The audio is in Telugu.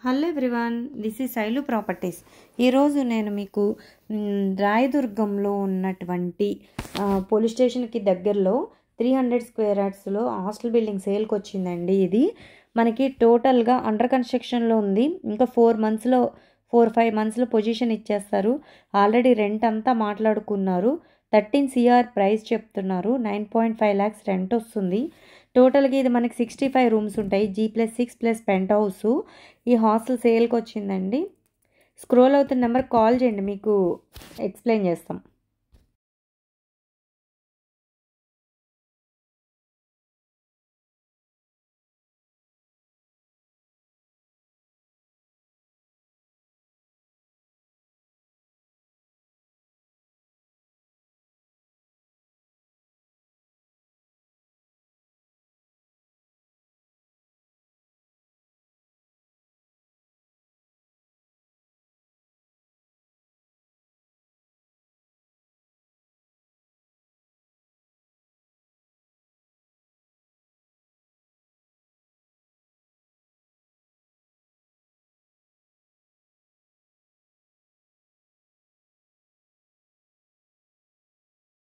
Hello everyone, this is Shailu properties. ఈరోజు నేను మీకు రాయదుర్గంలో ఉన్నటువంటి పోలీస్ స్టేషన్కి దగ్గరలో 300 స్క్వేర్ యార్డ్స్లో హాస్టల్ బిల్డింగ్ సేల్కి వచ్చిందండి. ఇది మనకి టోటల్గా అండర్ కన్స్ట్రక్షన్లో ఉంది. ఇంకా 4-5 మంత్స్లో పొజిషన్ ఇచ్చేస్తారు. ఆల్రెడీ రెంట్ అంతా మాట్లాడుకున్నారు. 13 CR ప్రైస్ చెప్తున్నారు. 9.5 lakhs రెంట్ వస్తుంది. టోటల్గా ఇది మనకి 65 రూమ్స్ ఉంటాయి. G+6+ pent house. ఈ హాస్టల్ సేల్కి వచ్చిందండి. స్క్రోల్ అవుతున్న నెంబర్ కాల్ చేయండి, మీకు ఎక్స్ప్లెయిన్ చేస్తాం.